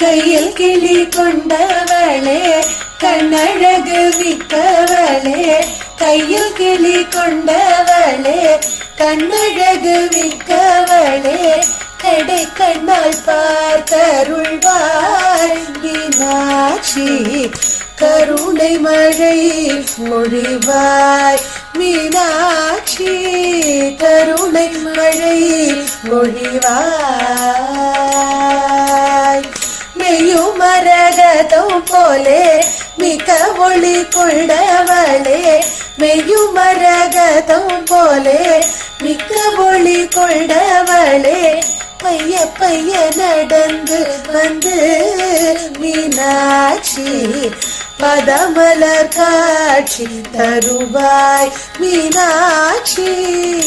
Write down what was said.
கையில் கிளி கொண்டவளே கண்ணழகு மிக்கவளே, கையில் கிளி கொண்டவளே கண்ணழகு மிக்கவளே, கடை கண்ணால் பார்த்தருள்வாய் மீனாட்சி, கருணை மழை மொழிவாய் மீனாட்சி, கருணை மழை மொழிவாய். மெய்யும் மரகதம் போலே மிக ஒளி கொண்டவளே, மெய்யும் மரகதம் போலே மிக்க ஒளி கொண்டவளே, பைய பைய நடந்து வந்து மீனாட்சி, பதமலர் காட்சி தருவாய் மீனாட்சி.